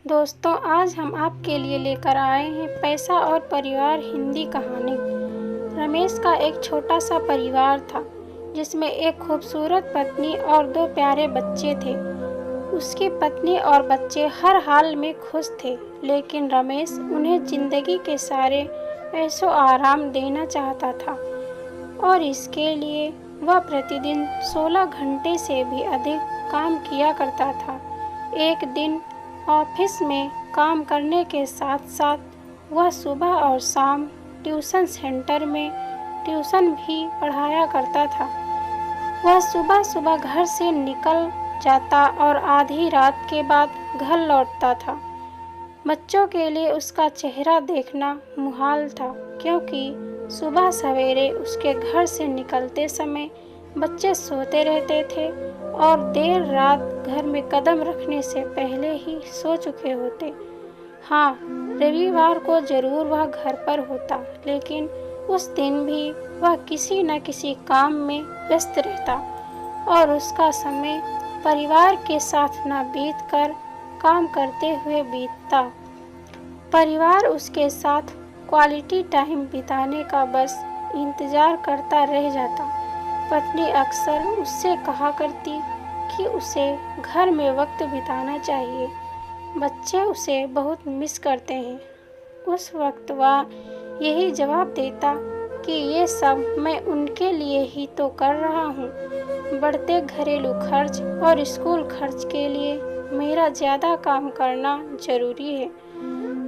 दोस्तों, आज हम आपके लिए लेकर आए हैं पैसा और परिवार हिंदी कहानी। रमेश का एक छोटा सा परिवार था जिसमें एक खूबसूरत पत्नी और दो प्यारे बच्चे थे। उसकी पत्नी और बच्चे हर हाल में खुश थे, लेकिन रमेश उन्हें जिंदगी के सारे ऐशो आराम देना चाहता था और इसके लिए वह प्रतिदिन 16 घंटे से भी अधिक काम किया करता था। एक दिन ऑफिस में काम करने के साथ साथ वह सुबह और शाम ट्यूशन सेंटर में ट्यूशन भी पढ़ाया करता था। वह सुबह सुबह घर से निकल जाता और आधी रात के बाद घर लौटता था। बच्चों के लिए उसका चेहरा देखना मुहाल था, क्योंकि सुबह सवेरे उसके घर से निकलते समय बच्चे सोते रहते थे और देर रात घर में कदम रखने से पहले ही सो चुके होते। हाँ, रविवार को जरूर वह घर पर होता, लेकिन उस दिन भी वह किसी न किसी काम में व्यस्त रहता और उसका समय परिवार के साथ न बीत कर काम करते हुए बीतता। परिवार उसके साथ क्वालिटी टाइम बिताने का बस इंतज़ार करता रह जाता। पत्नी अक्सर उससे कहा करती कि उसे घर में वक्त बिताना चाहिए, बच्चे उसे बहुत मिस करते हैं। उस वक्त वह यही जवाब देता कि ये सब मैं उनके लिए ही तो कर रहा हूँ। बढ़ते घरेलू खर्च और स्कूल खर्च के लिए मेरा ज़्यादा काम करना ज़रूरी है।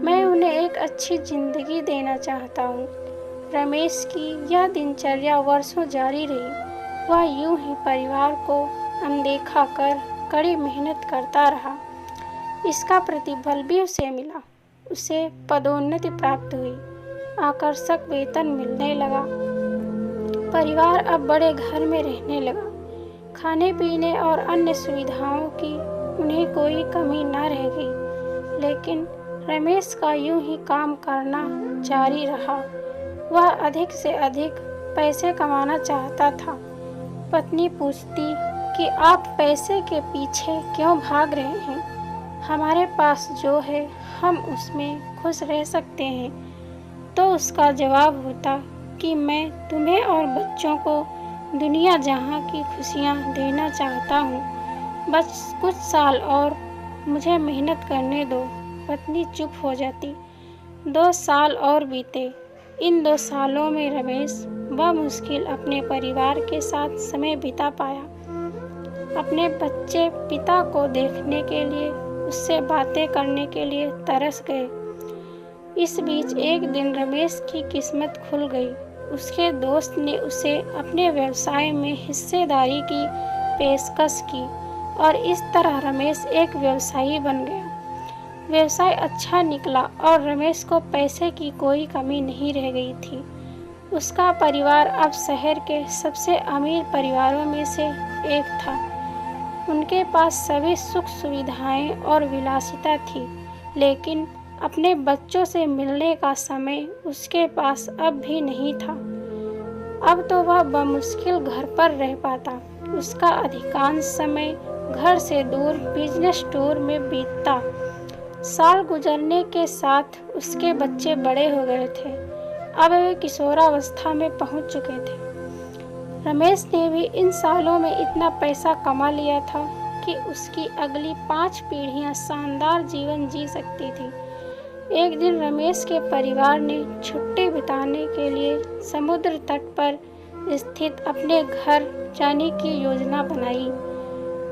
मैं उन्हें एक अच्छी ज़िंदगी देना चाहता हूँ। रमेश की यह दिनचर्या वर्षों जारी रही। वह यूं ही परिवार को अनदेखा कर कड़ी मेहनत करता रहा। इसका प्रतिफल भी उसे मिला। उसे पदोन्नति प्राप्त हुई, आकर्षक वेतन मिलने लगा। परिवार अब बड़े घर में रहने लगा। खाने पीने और अन्य सुविधाओं की उन्हें कोई कमी न रह गई। लेकिन रमेश का यूं ही काम करना जारी रहा। वह अधिक से अधिक पैसे कमाना चाहता था। पत्नी पूछती कि आप पैसे के पीछे क्यों भाग रहे हैं? हमारे पास जो है हम उसमें खुश रह सकते हैं। तो उसका जवाब होता कि मैं तुम्हें और बच्चों को दुनिया जहां की खुशियां देना चाहता हूं। बस कुछ साल और मुझे मेहनत करने दो। पत्नी चुप हो जाती। 2 साल और बीते। इन 2 सालों में रमेश बमुश्किल अपने परिवार के साथ समय बिता पाया। अपने बच्चे पिता को देखने के लिए, उससे बातें करने के लिए तरस गए। इस बीच एक दिन रमेश की किस्मत खुल गई। उसके दोस्त ने उसे अपने व्यवसाय में हिस्सेदारी की पेशकश की और इस तरह रमेश एक व्यवसायी बन गया। व्यवसाय अच्छा निकला और रमेश को पैसे की कोई कमी नहीं रह गई थी। उसका परिवार अब शहर के सबसे अमीर परिवारों में से एक था। उनके पास सभी सुख सुविधाएं और विलासिता थी, लेकिन अपने बच्चों से मिलने का समय उसके पास अब भी नहीं था। अब तो वह बमुश्किल घर पर रह पाता। उसका अधिकांश समय घर से दूर बिजनेस टूर में बीतता। साल गुजरने के साथ उसके बच्चे बड़े हो गए थे। अब वे किशोरावस्था में पहुंच चुके थे। रमेश ने भी इन सालों में इतना पैसा कमा लिया था कि उसकी अगली 5 पीढ़ियां शानदार जीवन जी सकती थी। एक दिन रमेश के परिवार ने छुट्टी बिताने के लिए समुद्र तट पर स्थित अपने घर जाने की योजना बनाई।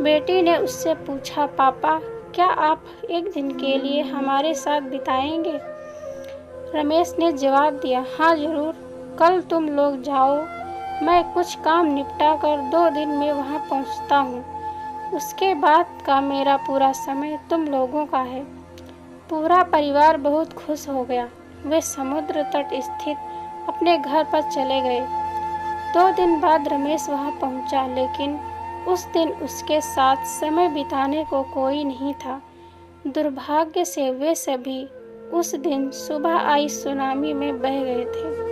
बेटी ने उससे पूछा, पापा, क्या आप एक दिन के लिए हमारे साथ बिताएंगे? रमेश ने जवाब दिया, हाँ जरूर, कल तुम लोग जाओ। मैं कुछ काम निपटा कर 2 दिन में वहाँ पहुँचता हूँ। उसके बाद का मेरा पूरा समय तुम लोगों का है। पूरा परिवार बहुत खुश हो गया। वे समुद्र तट स्थित अपने घर पर चले गए। 2 दिन बाद रमेश वहाँ पहुँचा, लेकिन उस दिन उसके साथ समय बिताने को कोई नहीं था। दुर्भाग्य से वे सभी उस दिन सुबह आई सुनामी में बह गए थे।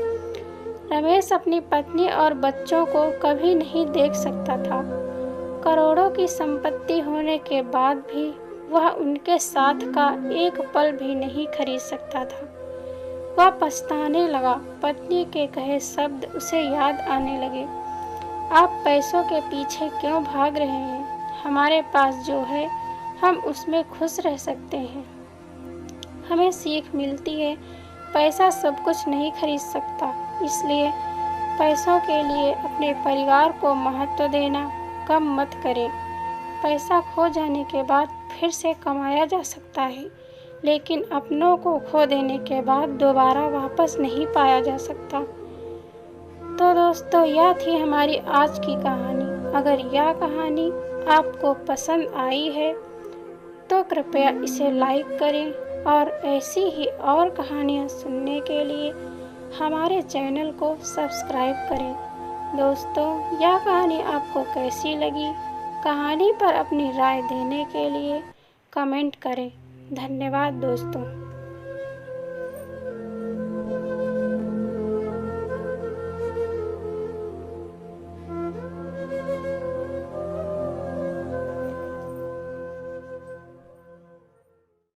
रमेश अपनी पत्नी और बच्चों को कभी नहीं देख सकता था। करोड़ों की संपत्ति होने के बाद भी वह उनके साथ का एक पल भी नहीं खरीद सकता था। वह पछताने लगा। पत्नी के कहे शब्द उसे याद आने लगे। आप पैसों के पीछे क्यों भाग रहे हैं? हमारे पास जो है हम उसमें खुश रह सकते हैं। हमें सीख मिलती है पैसा सब कुछ नहीं खरीद सकता, इसलिए पैसों के लिए अपने परिवार को महत्व देना कम मत करें। पैसा खो जाने के बाद फिर से कमाया जा सकता है, लेकिन अपनों को खो देने के बाद दोबारा वापस नहीं पाया जा सकता। तो दोस्तों, यह थी हमारी आज की कहानी। अगर यह कहानी आपको पसंद आई है तो कृपया इसे लाइक करें और ऐसी ही और कहानियाँ सुनने के लिए हमारे चैनल को सब्सक्राइब करें। दोस्तों, यह कहानी आपको कैसी लगी? कहानी पर अपनी राय देने के लिए कमेंट करें। धन्यवाद दोस्तों।